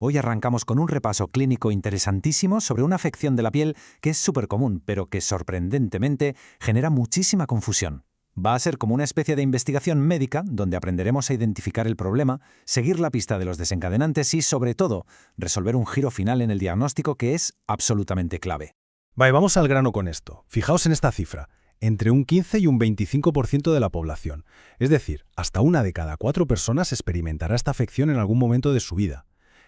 Hoy arrancamos con un repaso clínico interesantísimo sobre una afección de la piel que es súper común, pero que sorprendentemente genera muchísima confusión. Va a ser como una especie de investigación médica donde aprenderemos a identificar el problema, seguir la pista de los desencadenantes y, sobre todo, resolver un giro final en el diagnóstico que es absolutamente clave. Vale, vamos al grano con esto. Fijaos en esta cifra. Entre un 15 y un 25% de la población. Es decir, hasta 1 de cada 4 personas experimentará esta afección en algún momento de su vida.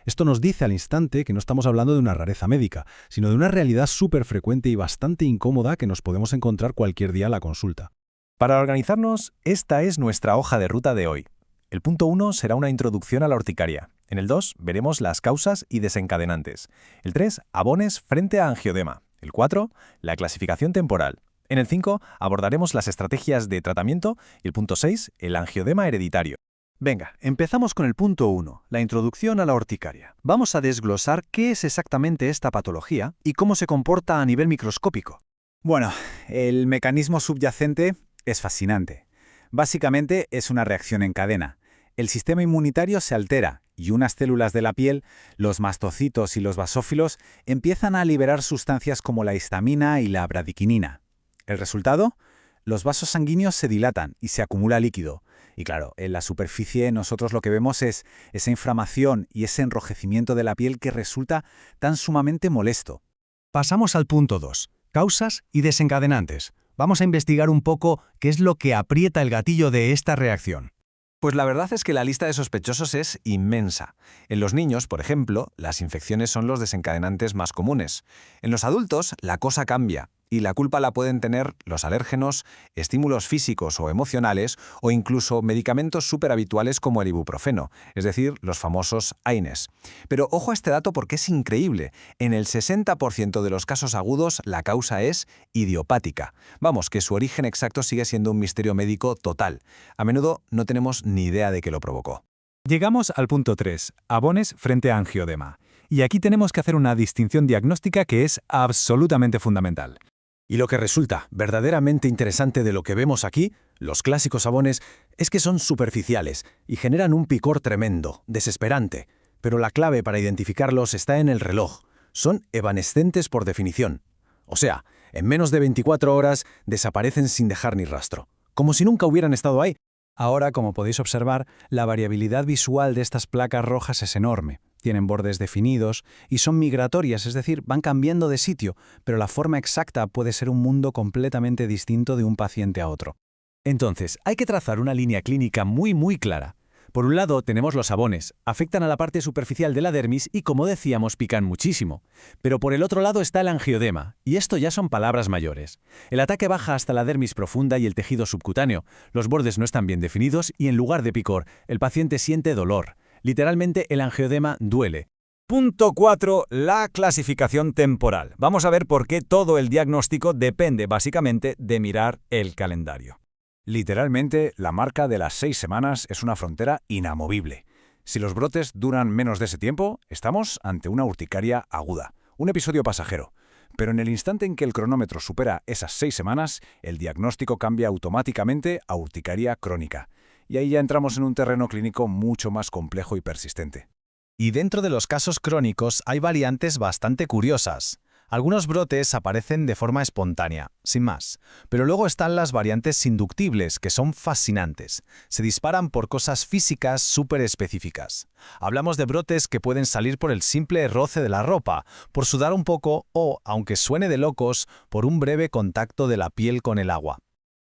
Esto nos dice al instante que no estamos hablando de una rareza médica, sino de una realidad súper frecuente y bastante incómoda que nos podemos encontrar cualquier día en la consulta. Para organizarnos, esta es nuestra hoja de ruta de hoy. El punto 1 será una introducción a la urticaria. En el 2 veremos las causas y desencadenantes. El 3, abones frente a angiodema. El 4, la clasificación temporal. En el 5 abordaremos las estrategias de tratamiento y el punto 6, el angiodema hereditario. Venga, empezamos con el punto 1, la introducción a la urticaria. Vamos a desglosar qué es exactamente esta patología y cómo se comporta a nivel microscópico. Bueno, el mecanismo subyacente es fascinante. Básicamente es una reacción en cadena. El sistema inmunitario se altera y unas células de la piel, los mastocitos y los basófilos, empiezan a liberar sustancias como la histamina y la bradiquinina. ¿El resultado? Los vasos sanguíneos se dilatan y se acumula líquido. Y claro, en la superficie nosotros lo que vemos es esa inflamación y ese enrojecimiento de la piel que resulta tan sumamente molesto. Pasamos al punto 2, causas y desencadenantes. Vamos a investigar un poco qué es lo que aprieta el gatillo de esta reacción. Pues la verdad es que la lista de sospechosos es inmensa. En los niños, por ejemplo, las infecciones son los desencadenantes más comunes. En los adultos, la cosa cambia. Y la culpa la pueden tener los alérgenos, estímulos físicos o emocionales o incluso medicamentos súper habituales como el ibuprofeno, es decir, los famosos AINES. Pero ojo a este dato porque es increíble. En el 60% de los casos agudos la causa es idiopática. Vamos, que su origen exacto sigue siendo un misterio médico total. A menudo no tenemos ni idea de qué lo provocó. Llegamos al punto 3, abones frente a angiodema. Y aquí tenemos que hacer una distinción diagnóstica que es absolutamente fundamental. Y lo que resulta verdaderamente interesante de lo que vemos aquí, los clásicos abones, es que son superficiales y generan un picor tremendo, desesperante. Pero la clave para identificarlos está en el reloj. Son evanescentes por definición. O sea, en menos de 24 horas desaparecen sin dejar ni rastro, como si nunca hubieran estado ahí. Ahora, como podéis observar, la variabilidad visual de estas placas rojas es enorme. Tienen bordes definidos y son migratorias, es decir, van cambiando de sitio, pero la forma exacta puede ser un mundo completamente distinto de un paciente a otro. Entonces, hay que trazar una línea clínica muy clara. Por un lado, tenemos los abones, afectan a la parte superficial de la dermis y, como decíamos, pican muchísimo. Pero por el otro lado está el angiodema, y esto ya son palabras mayores. El ataque baja hasta la dermis profunda y el tejido subcutáneo. Los bordes no están bien definidos y en lugar de picor, el paciente siente dolor. Literalmente, el angiodema duele. Punto 4. La clasificación temporal. Vamos a ver por qué todo el diagnóstico depende básicamente de mirar el calendario. Literalmente, la marca de las 6 semanas es una frontera inamovible. Si los brotes duran menos de ese tiempo, estamos ante una urticaria aguda, un episodio pasajero. Pero en el instante en que el cronómetro supera esas 6 semanas, el diagnóstico cambia automáticamente a urticaria crónica. Y ahí ya entramos en un terreno clínico mucho más complejo y persistente. Y dentro de los casos crónicos hay variantes bastante curiosas. Algunos brotes aparecen de forma espontánea, sin más. Pero luego están las variantes inductibles, que son fascinantes. Se disparan por cosas físicas súper específicas. Hablamos de brotes que pueden salir por el simple roce de la ropa, por sudar un poco o, aunque suene de locos, por un breve contacto de la piel con el agua.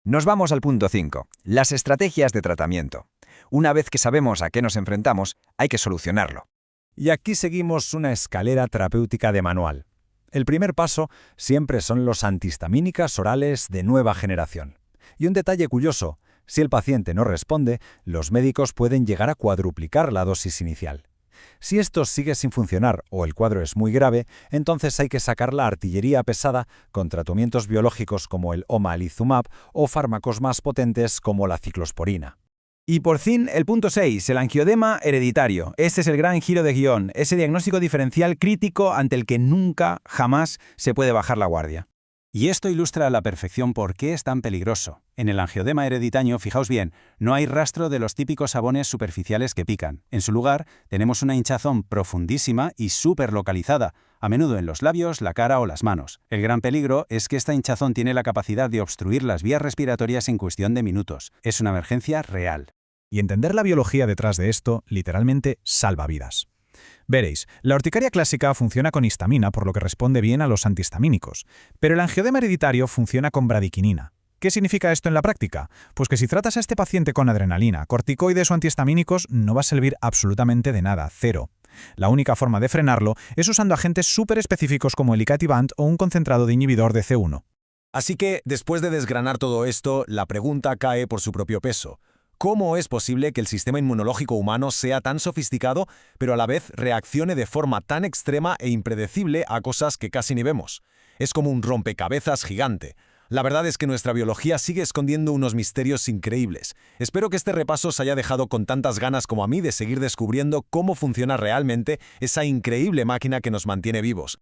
Nos vamos al punto 5, las estrategias de tratamiento. Una vez que sabemos a qué nos enfrentamos, hay que solucionarlo. Y aquí seguimos una escalera terapéutica de manual. El primer paso siempre son los antihistamínicas orales de nueva generación. Y un detalle curioso, si el paciente no responde, los médicos pueden llegar a cuadruplicar la dosis inicial. Si esto sigue sin funcionar o el cuadro es muy grave, entonces hay que sacar la artillería pesada con tratamientos biológicos como el omalizumab o fármacos más potentes como la ciclosporina. Y por fin, el punto 6, el angiodema hereditario. Este es el gran giro de guión, ese diagnóstico diferencial crítico ante el que nunca, jamás se puede bajar la guardia. Y esto ilustra a la perfección por qué es tan peligroso. En el angiodema hereditario, fijaos bien, no hay rastro de los típicos sabones superficiales que pican. En su lugar, tenemos una hinchazón profundísima y súper localizada, a menudo en los labios, la cara o las manos. El gran peligro es que esta hinchazón tiene la capacidad de obstruir las vías respiratorias en cuestión de minutos. Es una emergencia real. Y entender la biología detrás de esto, literalmente, salva vidas. Veréis, la urticaria clásica funciona con histamina, por lo que responde bien a los antihistamínicos, pero el angiodema hereditario funciona con bradiquinina. ¿Qué significa esto en la práctica? Pues que si tratas a este paciente con adrenalina, corticoides o antihistamínicos, no va a servir absolutamente de nada, cero. La única forma de frenarlo es usando agentes súper específicos como el icatibant o un concentrado de inhibidor de C1. Así que, después de desgranar todo esto, la pregunta cae por su propio peso. ¿Cómo es posible que el sistema inmunológico humano sea tan sofisticado, pero a la vez reaccione de forma tan extrema e impredecible a cosas que casi ni vemos? Es como un rompecabezas gigante. La verdad es que nuestra biología sigue escondiendo unos misterios increíbles. Espero que este repaso os haya dejado con tantas ganas como a mí de seguir descubriendo cómo funciona realmente esa increíble máquina que nos mantiene vivos.